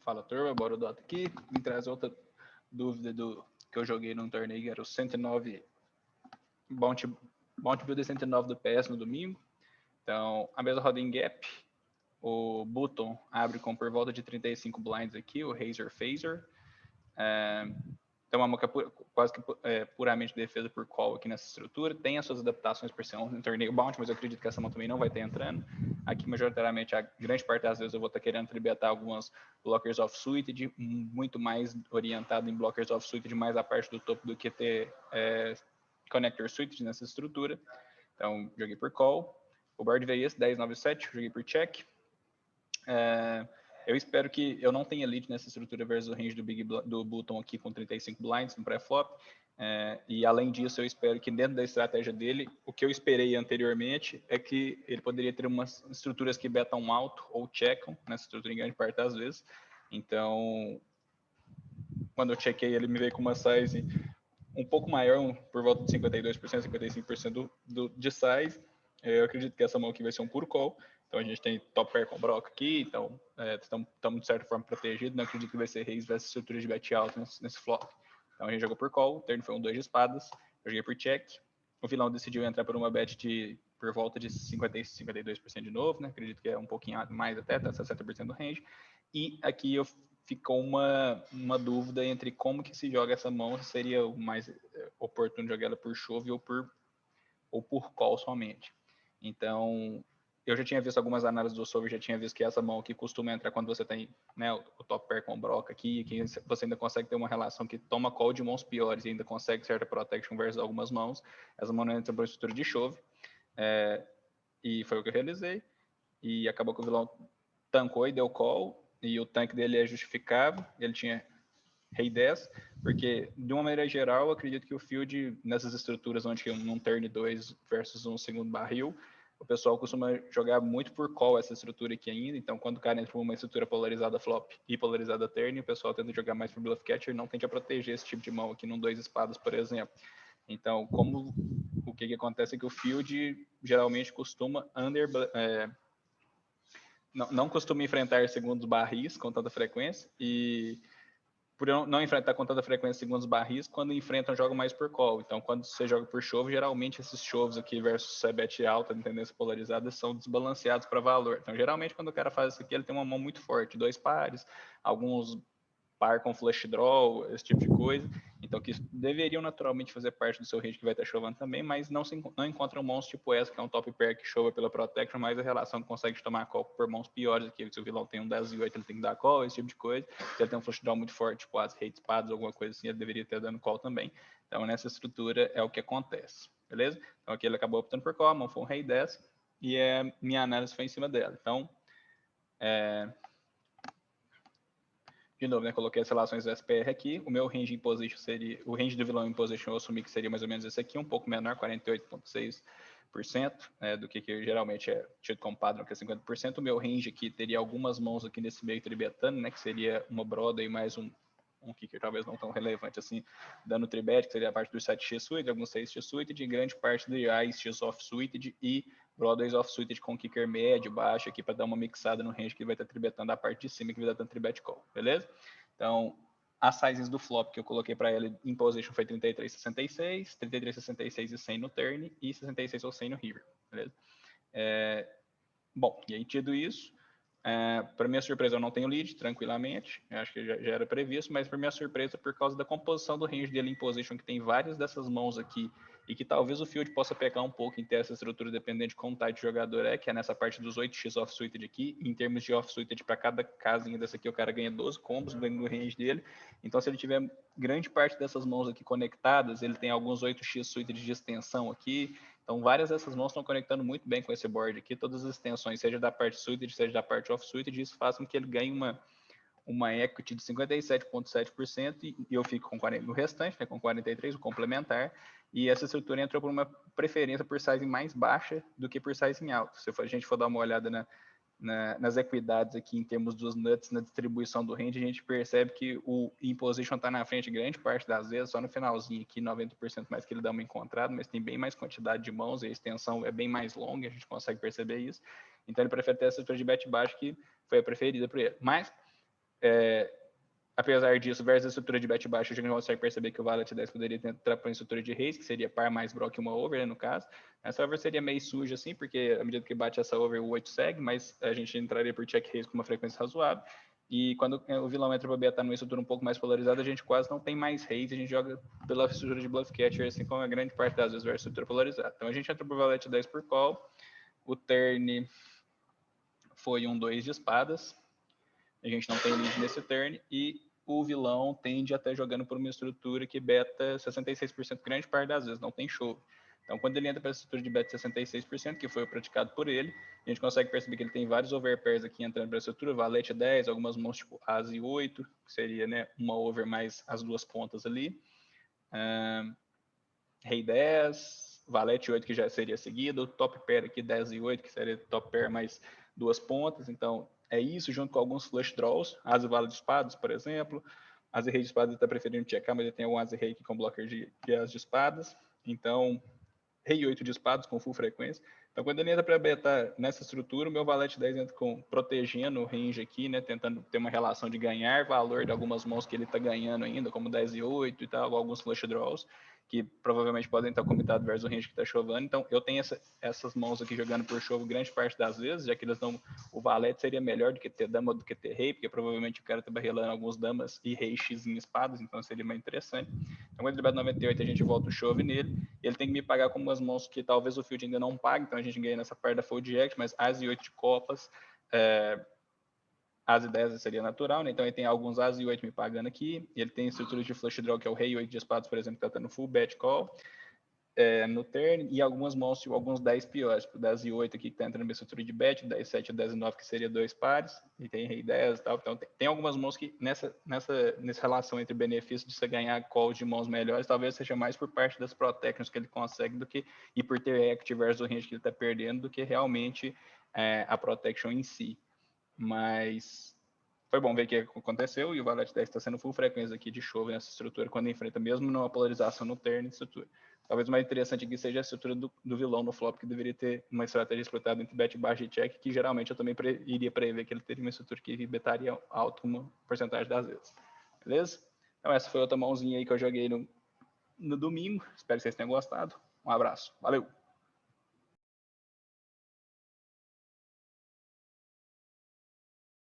Fala, turma, bora o Dota aqui. Me traz outra dúvida que eu joguei num torneio, era o 109 Bounty Builder 109 do PS no domingo. Então, a mesma roda em gap, o Button abre com por volta de 35 blinds aqui, o Razor Phaser. Então, uma moca quase que puramente defesa por call aqui nessa estrutura. Tem as suas adaptações por ser um torneio bounty, mas eu acredito que essa mão também não vai estar entrando. Aqui, majoritariamente, a grande parte das vezes eu vou estar querendo tribetar algumas blockers off-suited, muito mais orientado em blockers off-suited, mais a parte do topo do que ter connector suited nessa estrutura. Então, joguei por call. O board veio esse, 10-9-7, joguei por check. Eu espero que eu não tenha lead nessa estrutura versus o range do Button aqui com 35 blinds no pré-flop. E além disso, eu espero que dentro da estratégia dele, o que eu esperei anteriormente é que ele poderia ter umas estruturas que betam alto ou checkam nessa estrutura em grande parte das vezes. Então, quando eu chequei, ele me veio com uma size um pouco maior, por volta de 52%, 55% de size. Eu acredito que essa mão aqui vai ser um puro call. Então a gente tem top pair com broca aqui, então estamos de certa forma protegidos. Não acredito que vai ser raise versus estrutura de bet alto nesse flop. Então a gente jogou por call, o turno foi um 2 de espadas, eu joguei por check. O vilão decidiu entrar por uma bet por volta de 52% de novo, né? Acredito que é um pouquinho mais até, tá 60% do range. E aqui ficou uma dúvida entre como que se joga essa mão, se seria o mais oportuno jogar ela por shove ou por call somente. Então, eu já tinha visto algumas análises do Solver, já tinha visto que essa mão aqui costuma entrar quando você tem, né, o top pair com broca aqui, que você ainda consegue ter uma relação que toma call de mãos piores e ainda consegue certa protection versus algumas mãos. Essa mão não entra por estrutura de chove. E foi o que eu realizei. E acabou que o vilão tancou e deu call, e o tanque dele é justificável, ele tinha rei 10, porque de uma maneira geral, eu acredito que o field, nessas estruturas onde um turn 2 versus um segundo barril, o pessoal costuma jogar muito por call essa estrutura aqui ainda, então quando o cara entra por uma estrutura polarizada flop e polarizada turn, o pessoal tenta jogar mais por bluff catcher, não tende a proteger esse tipo de mão aqui num 2 espadas, por exemplo. Então, o que acontece é que o field geralmente costuma não costuma enfrentar segundos barris com tanta frequência, e por não enfrentar com tanta frequência segundos barris, quando enfrentam, jogam mais por call. Então, quando você joga por chove, geralmente esses choves aqui versus bet alta, de tendência polarizada, são desbalanceados para valor. Então, geralmente, quando o cara faz isso aqui, ele tem uma mão muito forte, 2 pares, alguns par com flush draw, esse tipo de coisa. Então, que deveriam naturalmente fazer parte do seu range que vai estar chovendo também, mas não encontram mãos tipo essa, que é um top pair que chova pela protection, mas a relação que consegue tomar call por mãos piores aqui. Se o vilão tem um 10 e 8, ele tem que dar call, esse tipo de coisa. Se ele tem um flush draw muito forte, tipo as hate espadas, alguma coisa assim, ele deveria ter dando call também. Então, nessa estrutura é o que acontece, beleza? Então, aqui ele acabou optando por call, a mão foi um rei 10, e minha análise foi em cima dela. Então, de novo, né, coloquei as relações do SPR aqui. O meu range em position seria, o range do vilão em position eu assumi que seria mais ou menos esse aqui, um pouco menor, 48,6%, do que geralmente é tido como padrão, que é 50%. O meu range aqui teria algumas mãos aqui nesse meio tribetano, né, que seria uma broda e mais um kicker talvez não tão relevante assim, dando tribet, que seria a parte do 7x suited, alguns 6x suited, e grande parte do Ice off suited e Broadways off suited com kicker médio, baixo aqui para dar uma mixada no range que vai estar tribetando a parte de cima que vai dar tanto tribet call, beleza? Então, as sizes do flop que eu coloquei para ela em position foi 33,66, 33,66 e 100 no turn e 66 ou 100 no river, beleza? Bom, e aí tido isso, para minha surpresa eu não tenho lead, tranquilamente, eu acho que já era previsto, mas para minha surpresa, por causa da composição do range dele em position, que tem várias dessas mãos aqui, e que talvez o field possa pecar um pouco em ter essa estrutura dependente de como type de jogador que é nessa parte dos 8x off-suited aqui, em termos de off-suited, para cada casinha dessa aqui o cara ganha 12 combos dentro do range dele, então se ele tiver grande parte dessas mãos aqui conectadas, ele tem alguns 8x suited de extensão aqui, então, várias dessas mãos estão conectando muito bem com esse board aqui, todas as extensões, seja da parte suited, seja da parte off-suited, isso faz com que ele ganhe uma equity de 57,7% e eu fico com 40, no restante, né, com 43%, o complementar, e essa estrutura entrou por uma preferência por size mais baixa do que por size em alto. Se a gente for dar uma olhada nas equidades aqui em termos dos nuts na distribuição do range, a gente percebe que o in position está na frente grande parte das vezes, só no finalzinho aqui 90% mais que ele dá uma encontrada, mas tem bem mais quantidade de mãos e a extensão é bem mais longa, a gente consegue perceber isso. Então ele prefere ter essa estrutura de bet baixo que foi a preferida para ele. Mas apesar disso, versus a estrutura de bet baixo, a gente consegue perceber que o Valet 10 poderia entrar para uma estrutura de raise, que seria par mais bloco e uma over, né, no caso. Essa over seria meio suja, assim, porque à medida que bate essa over, o 8 segue, mas a gente entraria por check raise com uma frequência razoável. E quando o vilão entra para betar numa estrutura um pouco mais polarizada, a gente quase não tem mais raise, a gente joga pela estrutura de bluff catcher, assim como a grande parte das vezes versus estrutura polarizada. Então a gente entra por Valet 10 por call, o turn foi um 2 de espadas, a gente não tem lead nesse turn, e o vilão tende a estar jogando por uma estrutura que beta 66% grande parte das vezes, não tem show. Então, quando ele entra para essa estrutura de beta 66%, que foi o praticado por ele, a gente consegue perceber que ele tem vários overpairs aqui entrando para a estrutura, valete 10, algumas mãos tipo as e 8, que seria, né, uma over mais as duas pontas ali. Rei 10, valete 8, que já seria seguido, top pair aqui 10 e 8, que seria top pair mais duas pontas. Então, é isso, junto com alguns flush draws, as e vala de espadas, por exemplo. As e rei de espadas ele está preferindo checar, mas ele tem algum as e rei aqui com blocker de as de espadas. Então, rei 8 de espadas com full frequência. Então, quando ele entra para betar nessa estrutura, o meu valete 10 entra com protegendo o range aqui, né, tentando ter uma relação de ganhar valor de algumas mãos que ele está ganhando ainda, como 10 e 8 e tal, alguns flush draws, que provavelmente podem estar comitados versus o range que está chovando. Então, eu tenho essas mãos aqui jogando por chove grande parte das vezes, já que eles dão. O valete seria melhor do que ter dama do que ter rei, porque provavelmente o cara está barrelando alguns damas e rei X em espadas, então seria mais interessante. Então, quando ele bate 98, a gente volta o chove nele. Ele tem que me pagar com umas mãos que talvez o field ainda não pague, então a gente ganha nessa parte da fold act, mas as e 8 de copas. As e 10 seria natural, né? Então ele tem alguns As e 8 me pagando aqui. Ele tem estruturas de flush draw, que é o rei 8 de espadas, por exemplo, que está tendo full bet call no turn, e algumas mãos, tipo, alguns 10 piores, tipo 10 e 8 aqui, que está entrando na minha estrutura de bet, 10 7 e 10 e 9, que seria dois pares, e tem rei 10 e tal. Então tem algumas mãos que nessa relação entre benefício de você ganhar calls de mãos melhores, talvez seja mais por parte das protections que ele consegue do que, e por ter act versus o range que ele está perdendo, do que realmente a protection em si. Mas foi bom ver o que aconteceu, e o Valet 10 está sendo full frequência aqui de chove nessa estrutura, quando enfrenta mesmo numa polarização no turn de estrutura. Talvez o mais interessante aqui seja a estrutura do vilão no flop, que deveria ter uma estratégia explotada entre bet baixo e check, que geralmente eu também iria prever que ele teria uma estrutura que betaria alto uma porcentagem das vezes. Beleza? Então essa foi outra mãozinha aí que eu joguei no domingo. Espero que vocês tenham gostado. Um abraço. Valeu!